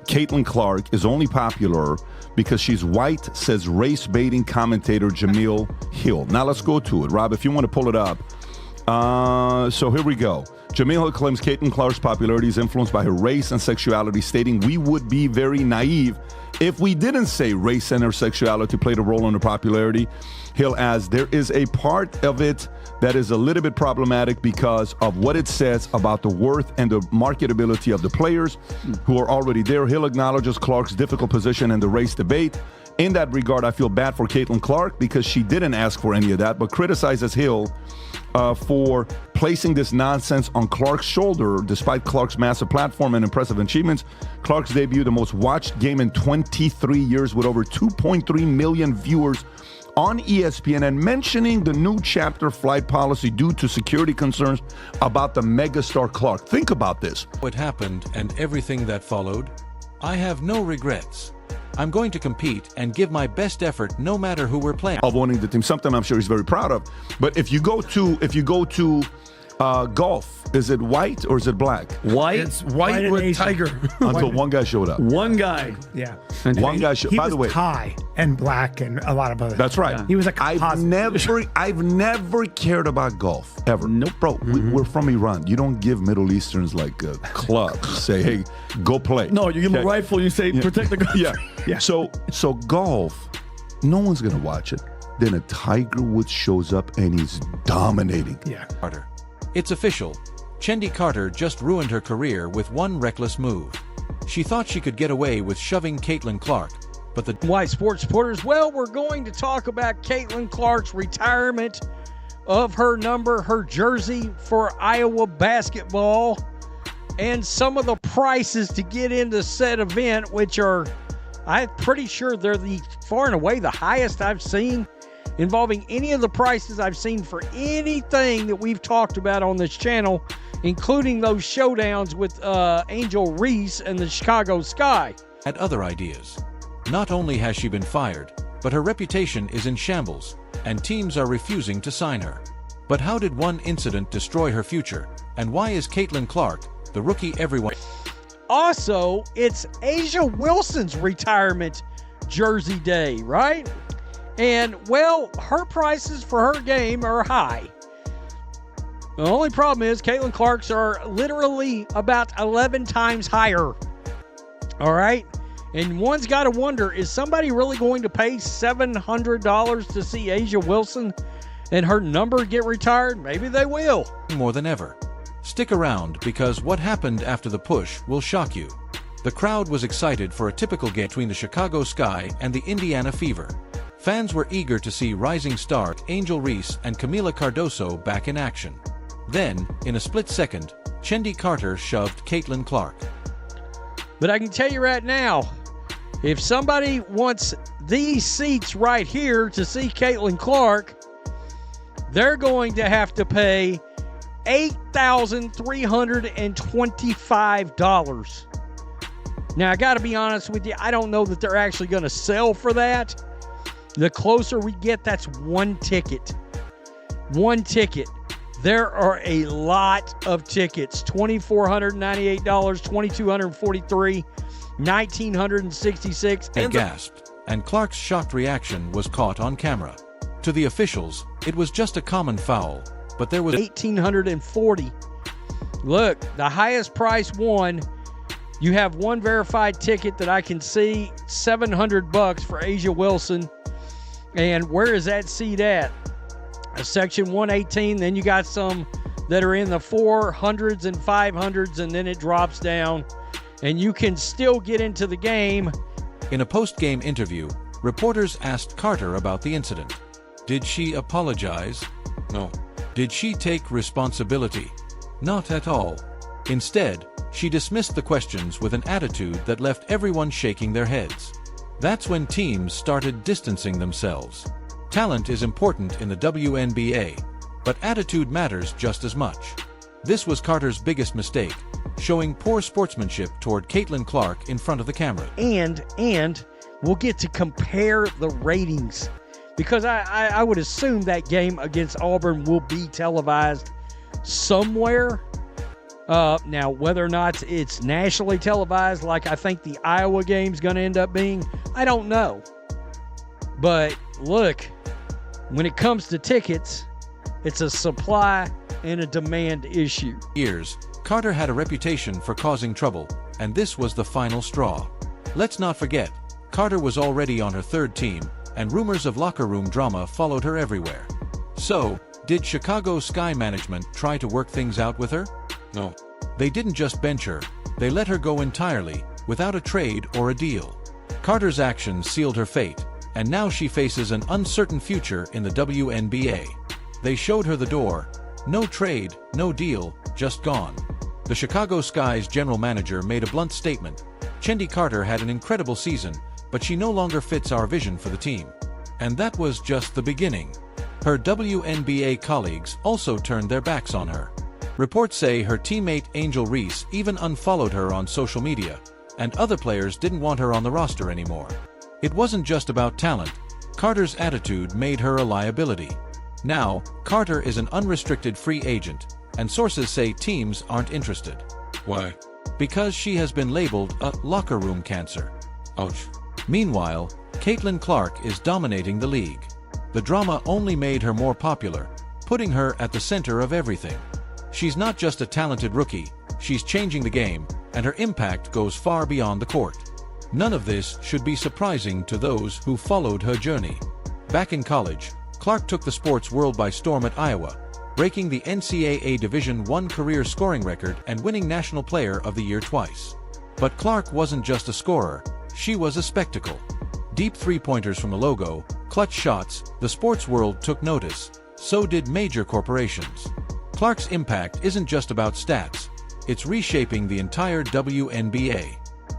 Caitlin Clark is only popular because she's white, says race-baiting commentator Jamil Hill. Now let's go to it. Rob, if you want to pull it up. So here we go. Jamil Hill claims Caitlin Clark's popularity is influenced by her race and sexuality, stating we would be very naive if we didn't say race and her sexuality played a role in her popularity. Hill adds, there is a part of it that is a little bit problematic because of what it says about the worth and the marketability of the players who are already there. Hill acknowledges Clark's difficult position in the race debate. In that regard, I feel bad for Caitlin Clark because she didn't ask for any of that, but criticizes Hill for placing this nonsense on Clark's shoulder. Despite Clark's massive platform and impressive achievements, Clark's debuted the most watched game in 23 years with over 2.3 million viewers on ESPN, and mentioning the new chapter flight policy due to security concerns about the megastar Clark. Think about this. What happened and everything that followed? I have no regrets. I'm going to compete and give my best effort no matter who we're playing. Of owning the team, something I'm sure he's very proud of. But if you go to golf, is it white or is it black? White. It's white with tiger. Until one guy showed up. One guy. Yeah. One guy showed. He By was the way, Thai and black and a lot of other. that's right. He was a composite. I've never cared about golf ever. Nope. Bro, we're from Iran. You don't give Middle Easterns like a club. Say, hey, go play. No, you give him a rifle. You say, protect the country. Yeah. So golf, no one's gonna watch it. Then a Tiger Woods shows up and he's dominating. Yeah. Carter. It's official. Chendi Carter just ruined her career with one reckless move. She thought she could get away with shoving Caitlin Clark, but the Why, sports supporters? Well, we're going to talk about Caitlin Clark's retirement of her number, her jersey for Iowa basketball, and some of the prices to get into said event, which are, I'm pretty sure they're the far and away the highest I've seen involving any of the prices I've seen for anything that we've talked about on this channel, including those showdowns with Angel Reese and the Chicago Sky. had other ideas. Not only has she been fired, but her reputation is in shambles, and teams are refusing to sign her. But how did one incident destroy her future? And why is Caitlin Clark, the rookie everyone... Also, it's Asia Wilson's retirement jersey day, right? And, well, her prices for her game are high. The only problem is Caitlin Clark's are literally about 11 times higher. All right? And one's got to wonder, is somebody really going to pay $700 to see Asia Wilson and her number get retired? Maybe they will. more than ever. Stick around because what happened after the push will shock you. The crowd was excited for a typical game between the Chicago Sky and the Indiana Fever. Fans were eager to see rising star Angel Reese and Camila Cardoso back in action. Then, in a split second, Chendi Carter shoved Caitlin Clark. But I can tell you right now, if somebody wants these seats right here to see Caitlin Clark, they're going to have to pay $8,325. Now, I got to be honest with you, I don't know that they're actually going to sell for that. The closer we get, that's one ticket. One ticket. There are a lot of tickets. $2,498, $2,243, $1,966. They gasped, and Clark's shocked reaction was caught on camera. To the officials, it was just a common foul, but there was $1,840. Look, the highest price one, you have one verified ticket that I can see, $700 for Asia Wilson. And where is that seat at? Section 118. Then you got some that are in the 400s and 500s, and then it drops down, and you can still get into the game. In a post-game interview, reporters asked Carter about the incident. Did she apologize? No. Did she take responsibility? Not at all. Instead, she dismissed the questions with an attitude that left everyone shaking their heads. That's when teams started distancing themselves. Talent is important in the WNBA, but attitude matters just as much. This was Carter's biggest mistake, showing poor sportsmanship toward Caitlin Clark in front of the camera. And we'll get to compare the ratings, because I would assume that game against Auburn will be televised somewhere. Now, whether or not it's nationally televised, like I think the Iowa game's going to end up being, I don't know. But look, when it comes to tickets, it's a supply and a demand issue. Years, Carter had a reputation for causing trouble, and this was the final straw. Let's not forget, Carter was already on her third team, and rumors of locker room drama followed her everywhere. So, did Chicago Sky management try to work things out with her? No. They didn't just bench her, they let her go entirely, without a trade or a deal. Carter's actions sealed her fate, and now she faces an uncertain future in the WNBA. They showed her the door. No trade, no deal, just gone. The Chicago Sky's general manager made a blunt statement. Chendi Carter had an incredible season, but she no longer fits our vision for the team. And that was just the beginning. Her WNBA colleagues also turned their backs on her. Reports say her teammate Angel Reese even unfollowed her on social media, and other players didn't want her on the roster anymore. It wasn't just about talent. Carter's attitude made her a liability. Now, Carter is an unrestricted free agent, and sources say teams aren't interested. Why? Because she has been labeled a locker room cancer. Ouch. Meanwhile, Caitlin Clark is dominating the league. The drama only made her more popular, putting her at the center of everything. She's not just a talented rookie, she's changing the game, and her impact goes far beyond the court. None of this should be surprising to those who followed her journey. Back in college, Clark took the sports world by storm at Iowa, breaking the NCAA Division I career scoring record and winning National Player of the Year twice. But Clark wasn't just a scorer, she was a spectacle. Deep three-pointers from the logo, clutch shots, the sports world took notice, so did major corporations. Clark's impact isn't just about stats, it's reshaping the entire WNBA.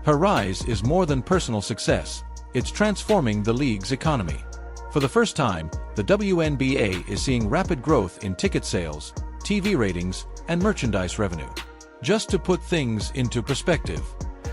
Her rise is more than personal success, it's transforming the league's economy. For the first time, the WNBA is seeing rapid growth in ticket sales, TV ratings, and merchandise revenue. Just to put things into perspective,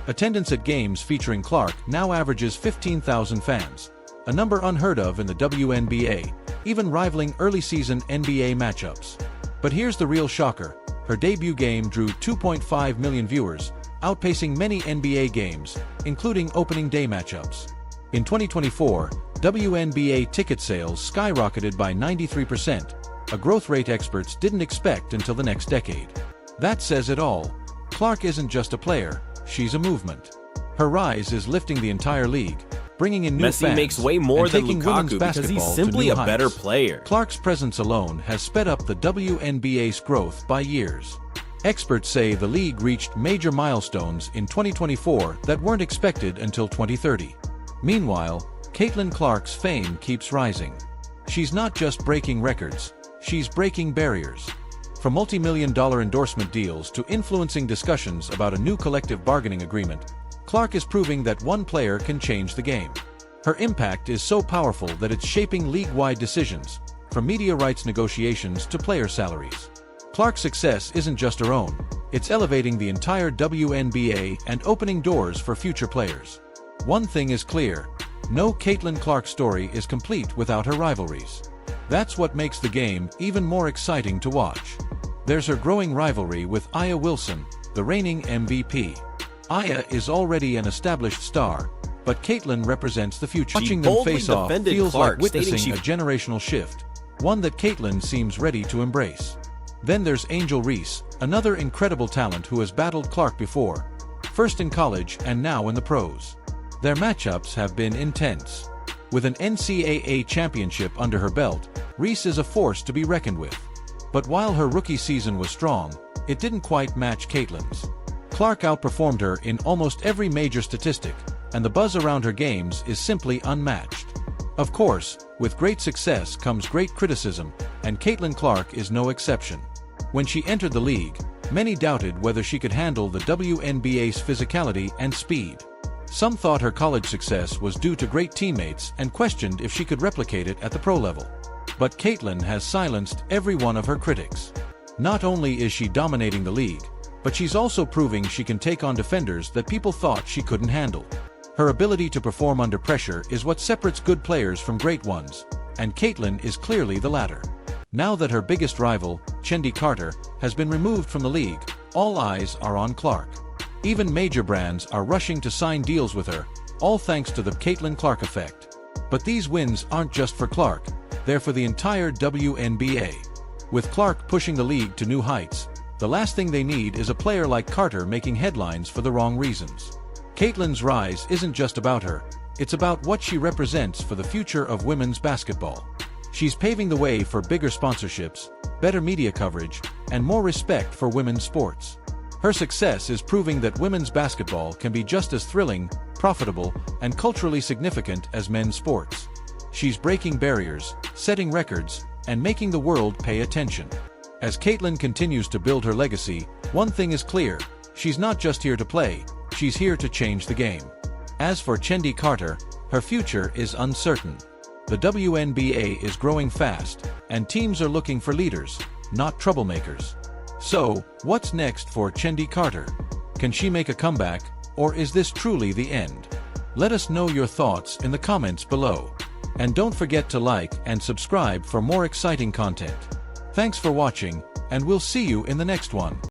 attendance at games featuring Clark now averages 15,000 fans, a number unheard of in the WNBA, even rivaling early-season NBA matchups. But here's the real shocker. Her debut game drew 2.5 million viewers, outpacing many NBA games, including opening day matchups. In 2024, WNBA ticket sales skyrocketed by 93%, a growth rate experts didn't expect until the next decade. That says it all. Clark isn't just a player, she's a movement. Her rise is lifting the entire league, bringing in new fans, Messi makes way more than taking Lukaku because he's simply a better player. Clark's presence alone has sped up the WNBA's growth by years. Experts say the league reached major milestones in 2024 that weren't expected until 2030. Meanwhile, Caitlin Clark's fame keeps rising. She's not just breaking records, she's breaking barriers. From multi-million-dollar endorsement deals to influencing discussions about a new collective bargaining agreement, Clark is proving that one player can change the game. Her impact is so powerful that it's shaping league-wide decisions, from media rights negotiations to player salaries. Clark's success isn't just her own, it's elevating the entire WNBA and opening doors for future players. One thing is clear, no Caitlin Clark story is complete without her rivalries. That's what makes the game even more exciting to watch. There's her growing rivalry with A'ja Wilson, the reigning MVP. A'ja is already an established star, but Caitlin represents the future. Watching them face off feels Clark, like witnessing a generational shift, one that Caitlin seems ready to embrace. Then there's Angel Reese, another incredible talent who has battled Clark before, first in college and now in the pros. Their matchups have been intense. With an NCAA championship under her belt, Reese is a force to be reckoned with. But while her rookie season was strong, it didn't quite match Caitlin's. Clark outperformed her in almost every major statistic, and the buzz around her games is simply unmatched. Of course, with great success comes great criticism, and Caitlin Clark is no exception. When she entered the league, many doubted whether she could handle the WNBA's physicality and speed. Some thought her college success was due to great teammates and questioned if she could replicate it at the pro level. But Caitlin has silenced every one of her critics. Not only is she dominating the league, but she's also proving she can take on defenders that people thought she couldn't handle. Her ability to perform under pressure is what separates good players from great ones, and Caitlin is clearly the latter. Now that her biggest rival, Chendi Carter, has been removed from the league, all eyes are on Clark. Even major brands are rushing to sign deals with her, all thanks to the Caitlin Clark effect. But these wins aren't just for Clark, they're for the entire WNBA. With Clark pushing the league to new heights, the last thing they need is a player like Carter making headlines for the wrong reasons. Caitlin's rise isn't just about her, it's about what she represents for the future of women's basketball. She's paving the way for bigger sponsorships, better media coverage, and more respect for women's sports. Her success is proving that women's basketball can be just as thrilling, profitable, and culturally significant as men's sports. She's breaking barriers, setting records, and making the world pay attention. As Caitlin continues to build her legacy, one thing is clear: she's not just here to play, she's here to change the game. As for Chendi Carter, her future is uncertain. The WNBA is growing fast, and teams are looking for leaders, not troublemakers. So, what's next for Chendi Carter? Can she make a comeback, or is this truly the end? Let us know your thoughts in the comments below. And don't forget to like and subscribe for more exciting content. Thanks for watching, and we'll see you in the next one.